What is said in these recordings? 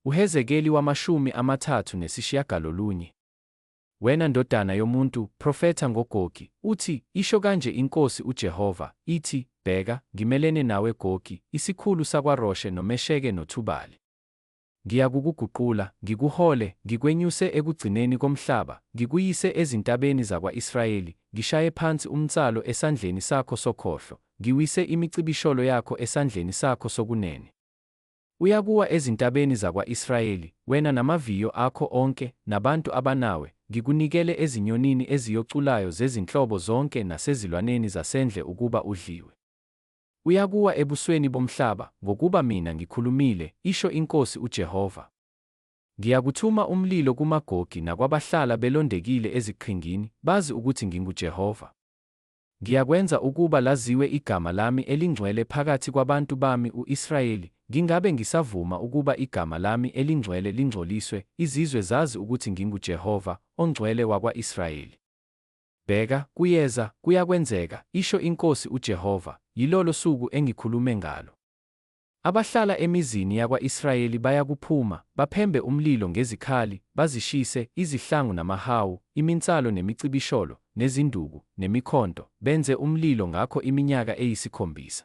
uHezekeli 39. Wena ndodana yomuntu, profetha ngoGogi, uthi, isho kanje iNkosi uJehova, ithi, bheka, ngimelene nawe Gogi, isikhulu sakwaRoshe noMesheke noThubali. Ngiyakuguqula, ngikuhole, ngikwenyuse ekugcineni komhlaba, ngikuyise ezintabeni zakwa-Israyeli, ngishaye phansi umnsalo esandleni sakho sokhohlo, ngiwise imicibisholo yakho esandleni sakho sokunene. Uyakuwa ezintabeni zakwa-Israyeli, wena namaviyo akho onke, nabantu abanawe, ngikunikele ezinyonini eziyoculayo zezinhlobo zonke nasezilwaneni zasendle ukuba udliwe. Uyakuwa ebusweni bomhlaba, ngokuba mina ngikhulumile, isho iNkosi uJehova. Ngiyakuthuma umlilo kuMagogi nakwabahlala belondekile eziqhingini, bazi ukuthi nginguJehova. Ngiyakwenza ukuba laziwe igama lami elingcwele phakathi kwabantu bami u-Israyeli, ngingabe ngisavuma ukuba igama lami elingcwele lingcoliswe, izizwe zazi ukuthi nginguJehova, ongcwele wakwa-Israyeli. Bheka, kuyakwenzeka, isho iNkosi uJehova, yilolo suku engikhulume ngalo. Abahlala emizini yakwa-Israyeli bayakuphuma, baphembe umlilo ngezikhali, bazishise izihlangu namahawu, iminsalo nemicibisholo, nezinduku, nemikhonto, benze umlilo ngakho iminyaka 7.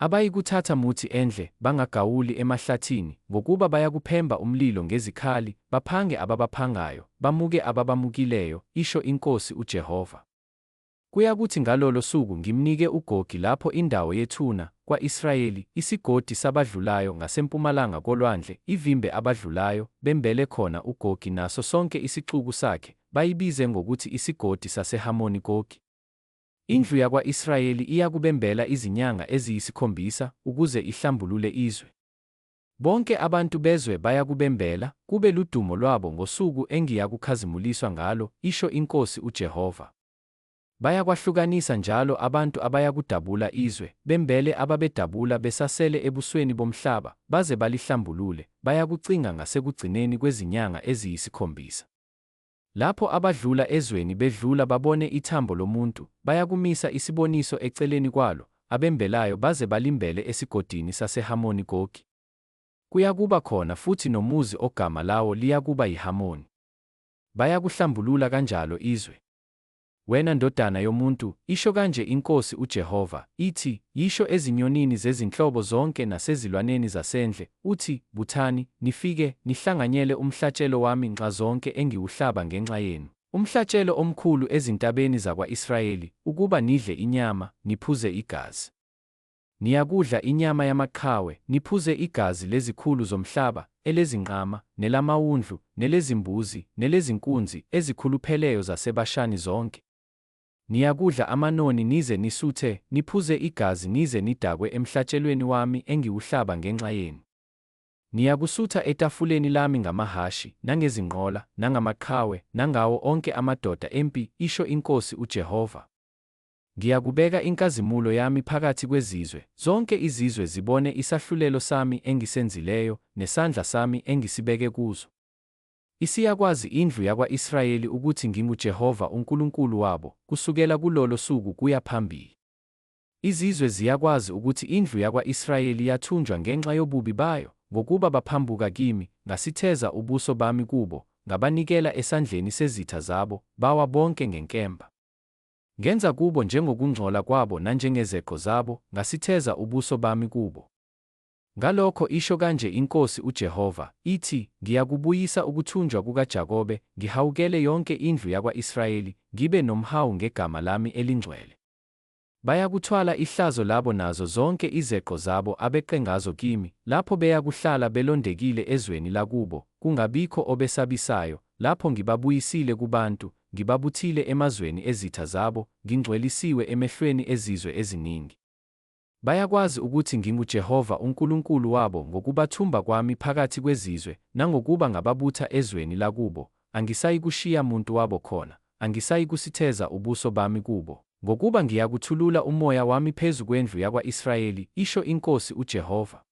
Abayikuthatha muthi endle, bangagawuli emahlathini, ngokuba bayakuphemba umlilo ngezikhali, baphange ababaphangayo, bamuke ababamukileyo, isho iNkosi uJehova. Kuyakuthi ngalolo suku ngimnike uGogi lapho indawo yethuna kwa-Israyeli, isigodi sabadlulayo ngasempumalanga kolwandle, ivimbe abadlulayo, bembele khona uGogi naso sonke isixuku sakhe, bayibize ngokuthi isigodi saseHamoni Gogi. Indlu yakwa-Israyeli iyakubembela izinyanga eziyisi-7 ukuze ihlambulule izwe. Bonke abantu bezwe bayakubembela, kube ludumo lwabo ngosuku engiyakukhazimuliswa ngalo, isho iNkosi uJehova. Bayakwahlukanisa njalo abantu abayakudabula izwe, bembele ababedabula besasele ebusweni bomhlaba, baze balihlambulule, bayakucinga ngasekugcineni kwezinyanga eziyisi-7. Lapho abadlula ezweni bedlula babone ithambo lomuntu, bayakumisa isiboniso eceleni kwalo, abembelayo baze balimbele esigodini saseHamoni Gogi. Kuyakuba khona futhi nomuzi ogama lawo liyakuba yiHamoni. Bayakuhlambulula kanjalo izwe. Wena ndodana yomuntu, isho kanje iNkosi uJehova, ithi, yisho ezinyonini zezinhlobo zonke nasezilwaneni zasendle, uthi, buthani, nifike, nihlanganyele umhlatshelo wami nxa zonke engiwuhlaba ngenxa yenu, umhlatshelo omkhulu ezintabeni zakwa-Israyeli, ukuba nidle inyama, niphuze igazi. Niyakudla inyama yamaqhawe, niphuze igazi lezikhulu zomhlaba, elezinqama, nelamawundlu, nelezimbuzi, nelezinkunzi, ezikhulupheleyo zaseBashani zonke. Niyakudla amanoni nize nisuthe, niphuze igazi nize nidakwe emhlatshelweni wami engiwuhlaba ngenxa yenu. Niyakusutha etafuleni lami ngamahashi, nangezinqola, nangamaqhawe, nangawo onke amadoda empi, isho iNkosi uJehova. Ngiyakubeka inkazimulo yami phakathi kwezizwe, zonke izizwe zibone isahlulelo sami engisenzileyo, nesandla sami engisibeke kuzo. Isiyakwazi indlu yakwa-Israyeli ukuthi nginguJehova uNkulunkulu wabo, kusukela kulolo suku kuya phambili. Izizwe ziyakwazi ukuthi indlu yakwa-Israyeli yathunjwa ngenxa yobubi bayo, ngokuba baphambuka kimi, ngasitheza ubuso bami kubo, ngabanikela esandleni sezitha zabo, bawa bonke ngenkemba. Ngenza kubo njengokungcola kwabo nanjengezeqo zabo, ngasitheza ubuso bami kubo. Ngalokho isho kanje iNkosi uJehova, ithi, ngiyakubuyisa ukuthunjwa kukaJakobe, ngihawukele yonke indlu yakwa-Israyeli, ngibe nomhawu ngegama lami elingcwele. Bayakuthwala ihlazo labo nazo zonke izeqo zabo abeqe ngazo kimi, lapho beyakuhlala belondekile ezweni lakubo, kungabikho obesabisayo, lapho ngibabuyisile kubantu, ngibabuthile emazweni ezitha zabo, ngingcwelisiwe emehlweni ezizwe eziningi. Bayakwazi ukuthi nginguJehova uNkulunkulu wabo ngokubathumba kwami phakathi kwezizwe, nangokuba ngababutha ezweni lakubo, angisayikushiya muntu wabo khona, angisayikusitheza ubuso bami kubo, ngokuba ngiyakuthulula umoya wami phezu kwendlu yakwa-Israyeli, isho iNkosi uJehova.